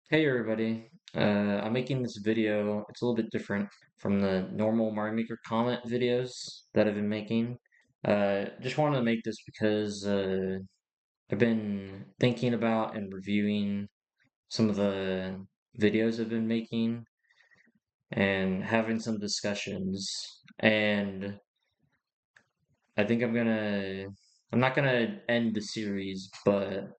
Hey everybody, I'm making this video. It's a little bit different from the normal Mario Maker comment videos that I've been making. Just wanted to make this because I've been thinking about and reviewing some of the videos I've been making and having some discussions. And I think I'm not gonna end the series, but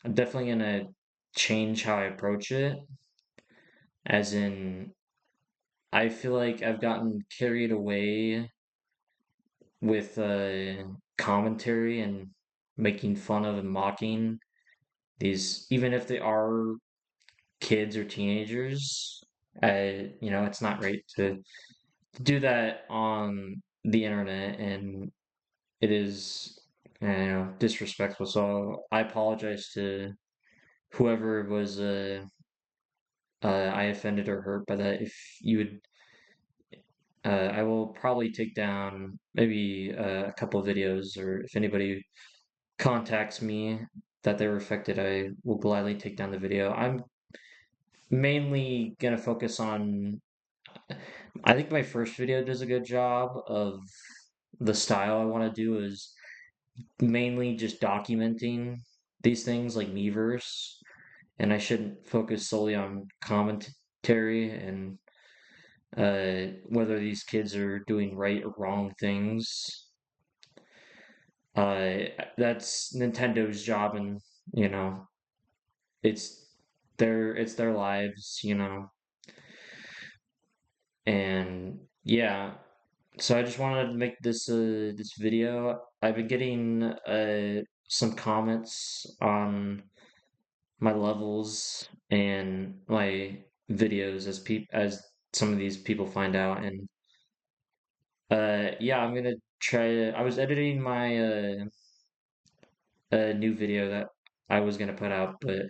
I'm definitely gonna change how I approach it. As in, I feel like I've gotten carried away with commentary and making fun of and mocking these, even if they are kids or teenagers. It's not right to do that on the internet, and it is, disrespectful. So I apologize to whoever was I offended or hurt by that. If you would I will probably take down maybe a couple of videos, or if anybody contacts me that they were affected, I will gladly take down the video. I'm mainly gonna focus on, I think my first video does a good job of the style I want to do is mainly just documenting these things like Miiverse, and I shouldn't focus solely on commentary and whether these kids are doing right or wrong things. Uh, that's Nintendo's job, and you know, it's it's their lives, and yeah. So I just wanted to make this video. I've been getting some comments on my levels and my videos as some of these people find out, and yeah, I'm gonna try. I was editing my a new video that I was gonna put out, but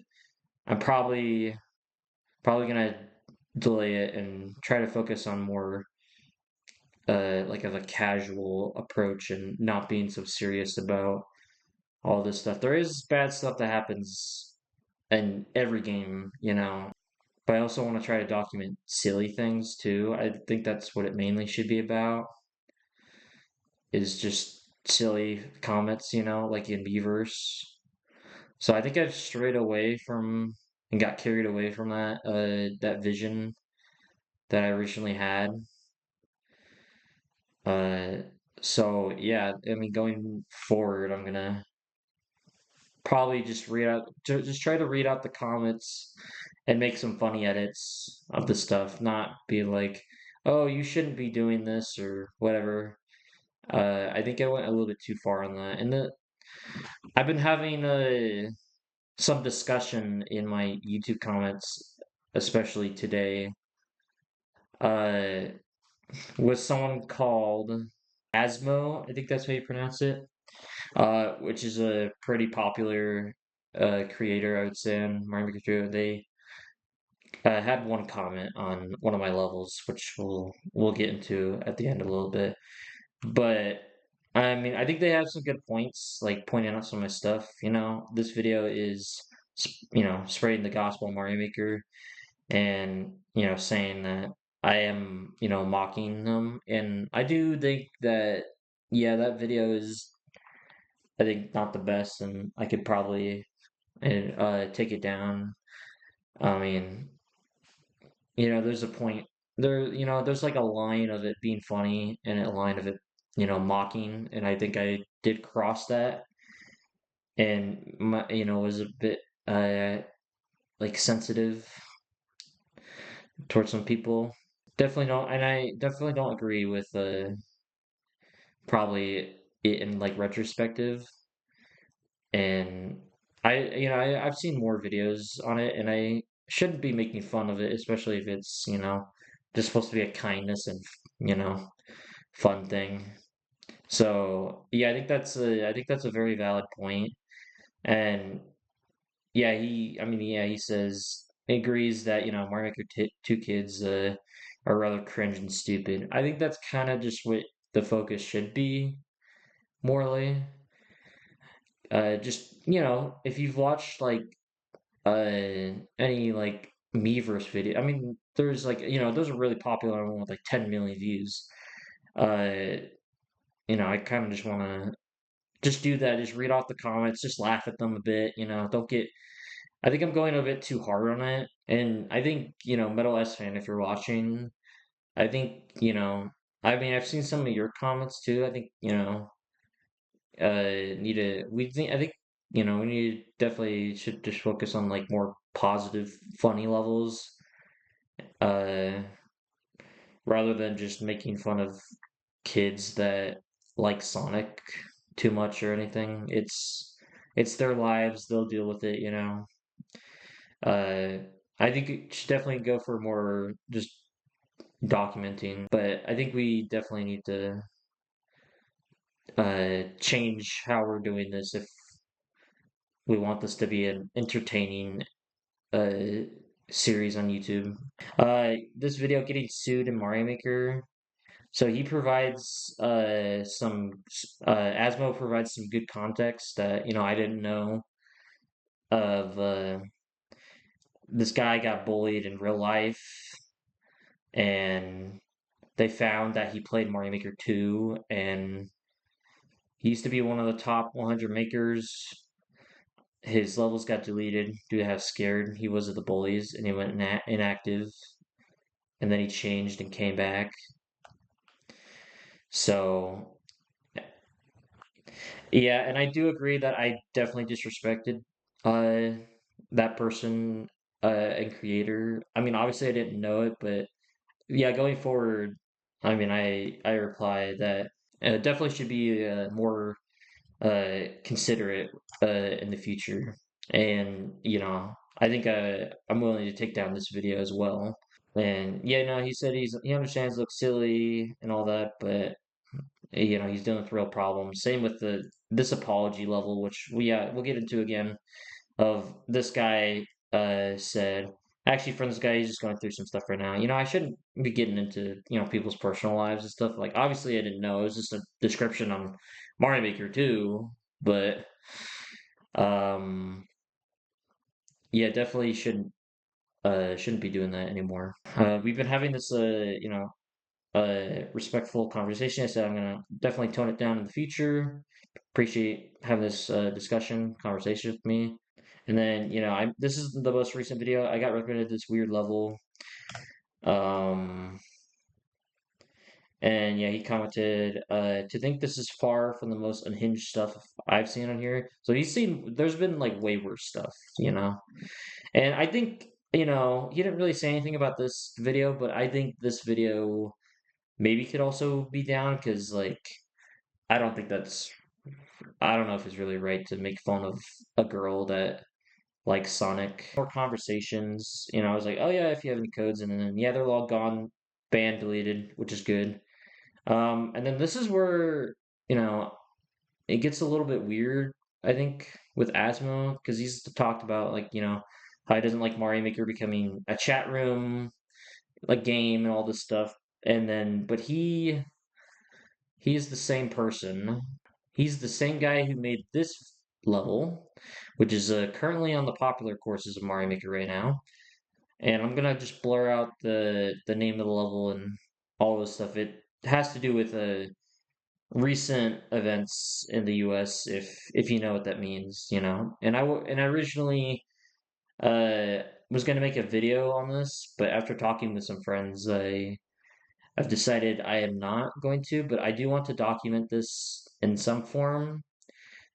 I'm probably gonna delay it and try to focus on more like of a casual approach and not being so serious about all this stuff. There is bad stuff that happens in every game, but I also want to try to document silly things too. I think that's what it mainly should be about, is just silly comments, like in Beavers. So I think I've strayed away from and got carried away from that vision that I originally had. Uh, so yeah, I mean, going forward, I'm gonna probably just try to read out the comments and make some funny edits of the stuff, not be like, oh, you shouldn't be doing this or whatever. I think I went a little bit too far on that, and I've been having some discussion in my YouTube comments, especially today, uh, with someone called Asmo. I think that's how you pronounce it. Which is a pretty popular creator, I would say, on Mario Maker 2. They had one comment on one of my levels, which we'll get into at the end a little bit. But I mean, I think they have some good points, like pointing out some of my stuff. This video is, spreading the gospel of Mario Maker, and saying that I am, mocking them, and I do think that, yeah, that video is, I think, not the best, and I could probably take it down. I mean, there's a point there. There's like a line of it being funny and a line of it, mocking, and I think I did cross that, and was a bit uh like sensitive towards some people. Definitely don't, and I definitely don't agree with probably it in like retrospective. And I've seen more videos on it, and I shouldn't be making fun of it, especially if it's, just supposed to be a kindness and, you know, fun thing. So yeah, I think that's a very valid point. And yeah, he says he agrees that, Mario Maker t 2 kids are rather cringe and stupid. I think that's kind of just what the focus should be, morally. Just, if you've watched like any like Miiverse video. I mean, there's like those are really popular one with like 10 million views. Uh, I kind of just want to just do that. Just read off the comments, just laugh at them a bit. Don't get. I think I'm going a bit too hard on it, and I think Metal S fan, if you're watching, I think I mean, I've seen some of your comments too. I think need to. We think. I think we need definitely should just focus on like more positive, funny levels, uh, rather than just making fun of kids that like Sonic too much or anything. It's their lives; they'll deal with it. Uh, I think it should definitely go for more just documenting, but I think we definitely need to change how we're doing this if we want this to be an entertaining uh series on YouTube. This video getting sued in Mario Maker. So he provides Asmo provides some good context that I didn't know of. This guy got bullied in real life, and they found that he played Mario Maker 2, and he used to be one of the top 100 makers. His levels got deleted due to how scared he was of the bullies, and he went inactive, and then he changed and came back. So yeah, and I do agree that I definitely disrespected uh that person and creator. I mean, obviously I didn't know it, but yeah, going forward, I mean, I reply that definitely should be more considerate in the future, and I think I'm willing to take down this video as well. And yeah, no, he said he understands it looks silly and all that, but he's dealing with real problems. Same with this apology level, which we'll get into again. Of this guy said, actually, from this guy, he's just going through some stuff right now. I shouldn't be getting into people's personal lives and stuff. Like, obviously, I didn't know. It was just a description on Mario Maker 2, but um, yeah, definitely shouldn't be doing that anymore. We've been having this respectful conversation. I said I'm gonna definitely tone it down in the future. Appreciate having this conversation with me. And then I this is the most recent video. I got recommended this weird level. Um, and yeah, he commented to think this is far from the most unhinged stuff I've seen on here. So he's seen there's been like way worse stuff. And I think he didn't really say anything about this video, but I think this video maybe could also be down because like I don't think that's I don't know if it's really right to make fun of a girl that likes Sonic. More conversations, I was like, oh yeah, if you have any codes, and then yeah, they're all gone, banned, deleted, which is good. And then this is where you know it gets a little bit weird, I think, with Asmo because he's talked about like how he doesn't like Mario Maker becoming a chat room, like game, and all this stuff. And then, but he's the same person. He's the same guy who made this level, which is currently on the popular courses of Mario Maker right now. And I'm gonna just blur out the name of the level and all this stuff. It has to do with recent events in the U.S. If you know what that means. And I originally was gonna make a video on this, but after talking with some friends, I've decided I am not going to. But I do want to document this in some form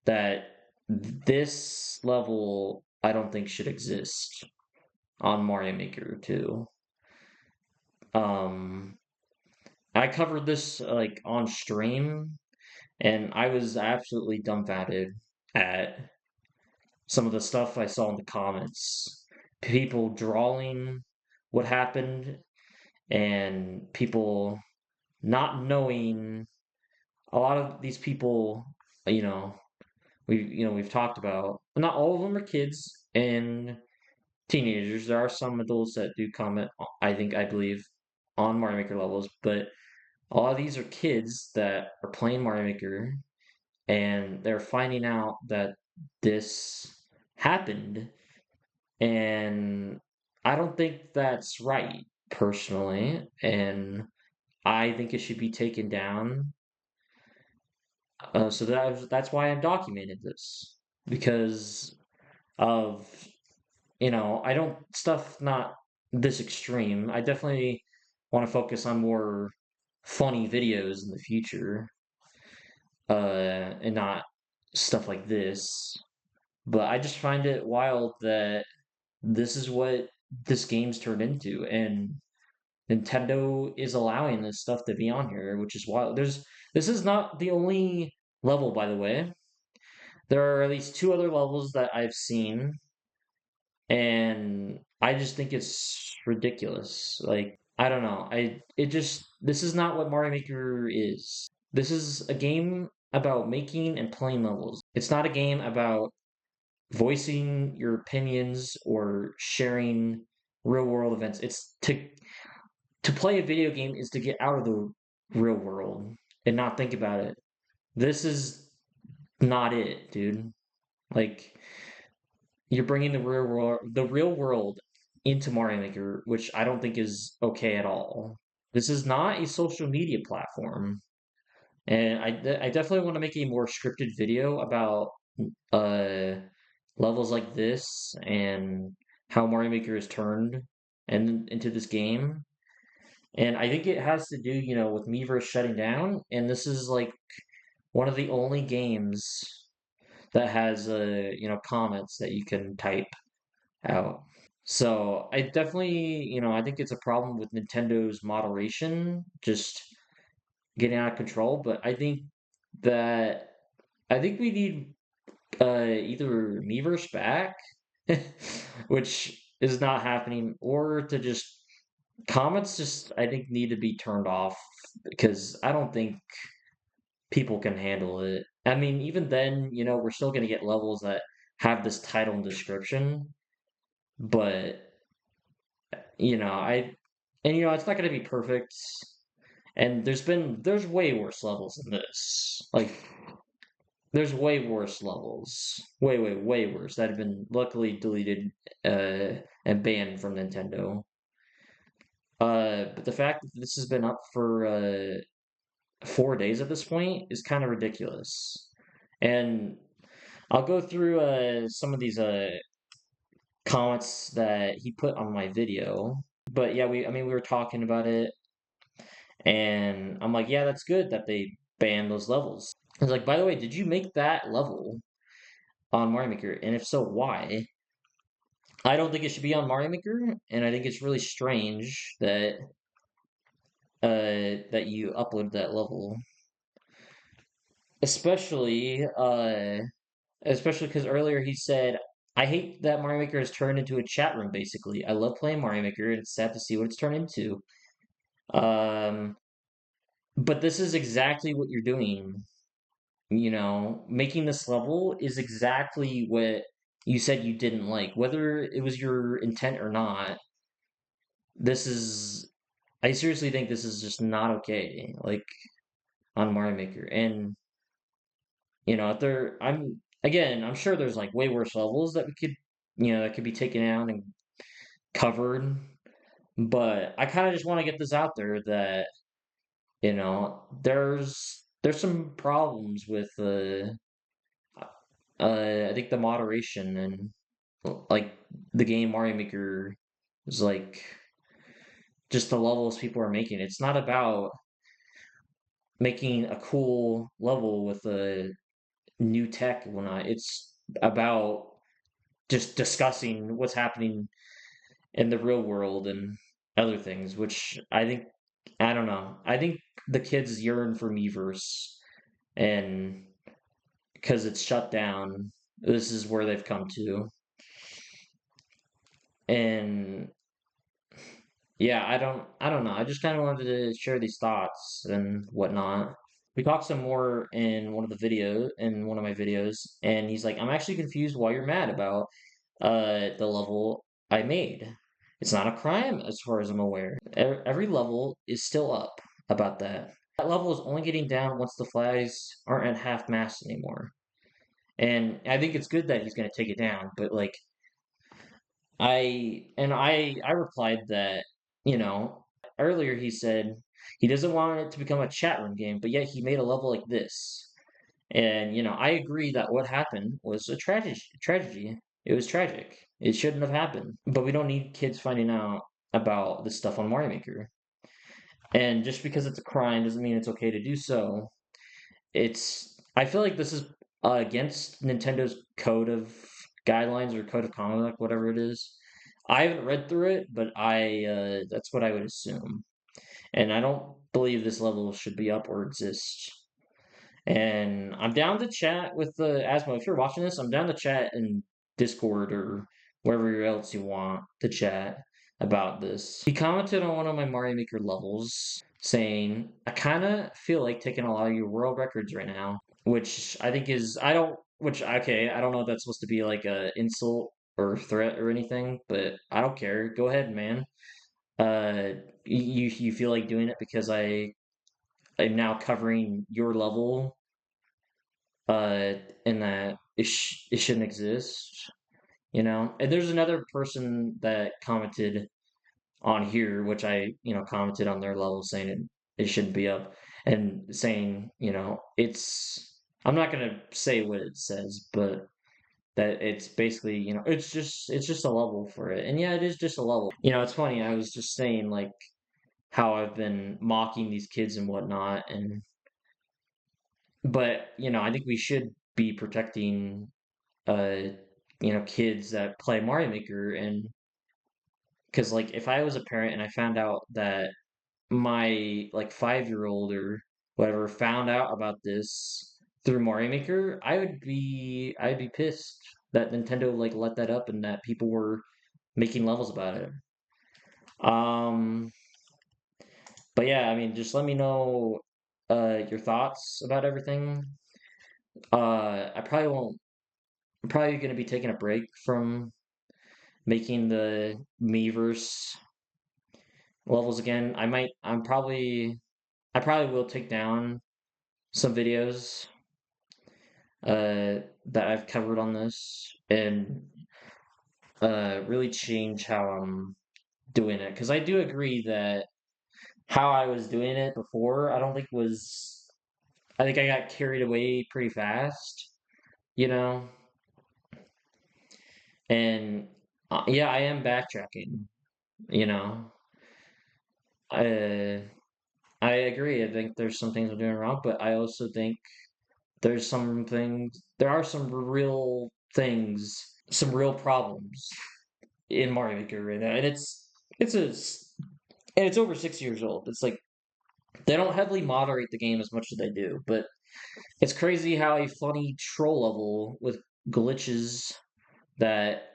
that this level I don't think should exist on Mario Maker 2. Um, I covered this like on stream, and I was absolutely dumbfounded at some of the stuff I saw in the comments. People drawing what happened, and people not knowing. A lot of these people, you know, we've talked about. Not all of them are kids and teenagers. There are some adults that do comment. I believe on Mario Maker levels, but a lot of these are kids that are playing Mario Maker and they're finding out that this happened And I don't think that's right, personally. And I think it should be taken down. So that's why I'm documenting this because of I don't stuff not this extreme. I definitely want to focus on more funny videos in the future, and not stuff like this. But I just find it wild that this is what this game's turned into, and Nintendo is allowing this stuff to be on here, which is wild. This is not the only level, by the way. There are at least two other levels that I've seen, and I just think it's ridiculous. Like, I don't know. This is not what Mario Maker is. This is a game about making and playing levels. It's not a game about voicing your opinions or sharing real world events. It's to play a video game is to get out of the real world and not think about it. This is not it, dude. Like you're bringing the real world into Mario Maker, which I don't think is okay at all. This is not a social media platform, and I definitely want to make a more scripted video about uh levels like this and how Mario Maker is turned and into this game. And I think it has to do, with Miiverse shutting down, and this is like one of the only games that has comments that you can type out. So I definitely, I think it's a problem with Nintendo's moderation just getting out of control, but that I think we need either Miiverse back, which is not happening, or to just comments just I think need to be turned off because I don't think people can handle it. I mean, even then, we're still gonna get levels that have this title and description, but it's not gonna be perfect. And there's way worse levels than this. Like there's way worse levels. Way, way, way worse that have been luckily deleted and banned from Nintendo. But the fact that this has been up for 4 days at this point is kind of ridiculous. And I'll go through some of these comments that he put on my video. But yeah, we were talking about it, and I'm like, yeah, that's good that they banned those levels. I was like, by the way, did you make that level on Mario Maker? And if so, why? I don't think it should be on Mario Maker, and I think it's really strange that you upload that level. Especially especially because earlier he said, I hate that Mario Maker has turned into a chat room, basically. I love playing Mario Maker, and it's sad to see what it's turned into. Um, but this is exactly what you're doing. Making this level is exactly what you said you didn't like. Whether it was your intent or not, this is, I seriously think this is just not okay, like, on Mario Maker. And, I'm sure there's like way worse levels that we could, that could be taken out and covered. But I kind of just want to get this out there that, there's some problems with I think the moderation and like the game Mario Maker is like just the levels people are making. It's not about making a cool level with a new tech and whatnot. It's about just discussing what's happening in the real world and other things, which I don't know. I think the kids yearn for Miiverse, and because it's shut down, this is where they've come to. And yeah, I don't know. I just kind of wanted to share these thoughts and whatnot. We talked some more in one of my videos, and he's like, "I'm actually confused why you're mad about the level I made. It's not a crime as far as I'm aware. Every level is still up about that. That level is only getting down once the flags aren't at half mast anymore." And I think it's good that he's going to take it down, but like I replied that, you know, earlier he said he doesn't want it to become a chat room game, but yet he made a level like this. And, I agree that what happened was a tragedy. It was tragic. It shouldn't have happened. But we don't need kids finding out about this stuff on Mario Maker. And just because it's a crime doesn't mean it's okay to do so. I feel like this is against Nintendo's code of guidelines or code of conduct, whatever it is. I haven't read through it, but that's what I would assume. And I don't believe this level should be up or exist. And I'm down to chat with the Asmo. If you're watching this, I'm down to chat in Discord or wherever else you want to chat about this. He commented on one of my Mario Maker levels saying, I kind of feel like taking a lot of your world records right now, which I think is, I don't, which, okay, I don't know if that's supposed to be like a insult or threat or anything, but I don't care. Go ahead, man. You feel like doing it because I am now covering your level uh, and that it shouldn't exist. And there's another person that commented on here, which I commented on their level saying it shouldn't be up and saying, I'm not gonna say what it says, but that it's basically, it's just a level for it. And yeah, it is just a level. It's funny, I was just saying like how I've been mocking these kids and whatnot, and but I think we should be protecting uh kids that play Mario Maker. And because like if I was a parent and I found out that my like 5-year old or whatever found out about this through Mario Maker, I'd be pissed that Nintendo like let that up and that people were making levels about it. Um but yeah, I mean just let me know your thoughts about everything. I probably won't I'm probably gonna be taking a break from making the Miiverse levels again. I probably will take down some videos that I've covered on this and really change how I'm doing it. Because I do agree that how I was doing it before, I think I got carried away pretty fast, you know? And yeah, I am backtracking, you know? I, I agree. I think there's some things I'm doing wrong, but I also think there are some real things, some real problems in Mario Maker right now, and it's a and it's over 6 years old. It's like they don't heavily moderate the game as much as they do, but it's crazy how a funny troll level with glitches that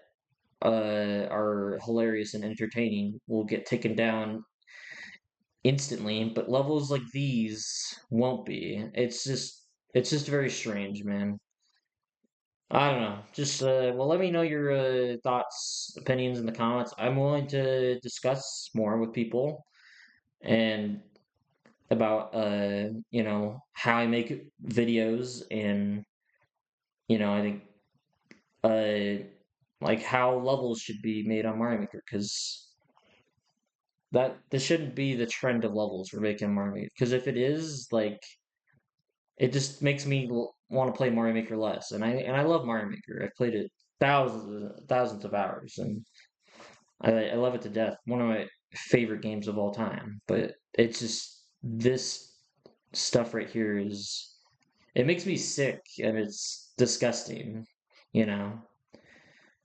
are hilarious and entertaining will get taken down instantly, but levels like these won't be. It's just very strange, man. I don't know. Just well, let me know your thoughts, opinions in the comments. I'm willing to discuss more with people and about how I make videos, and I think uh like how levels should be made on Mario Maker, because that this shouldn't be the trend of levels we're making Mario Maker. Because if it is, like, it just makes me want to play Mario Maker less. And I love Mario Maker. I've played it thousands of hours, and I love it to death. One of my favorite games of all time. But it's just this stuff right here it makes me sick and it's disgusting, you know.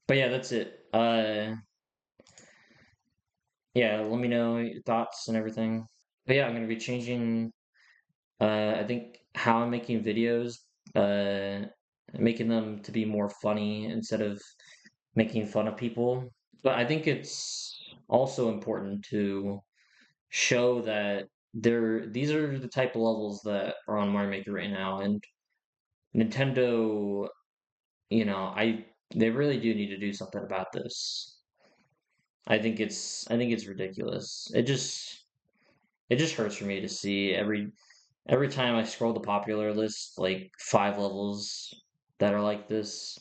But yeah, that's it. Yeah, let me know your thoughts and everything. But yeah, I'm gonna be changing I think how I'm making videos, uh making them to be more funny instead of making fun of people. But I think it's also important to show that these are the type of levels that are on Mario Maker right now, and Nintendo, they really do need to do something about this. I think it's ridiculous. It just hurts for me to see every time I scroll the popular list, like 5 levels that are like this.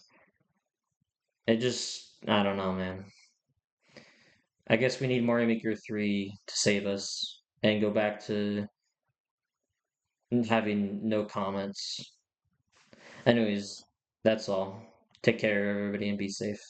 I don't know, man. I guess we need Mario Maker 3 to save us and go back to having no comments. Anyways, that's all. Take care, everybody, and be safe.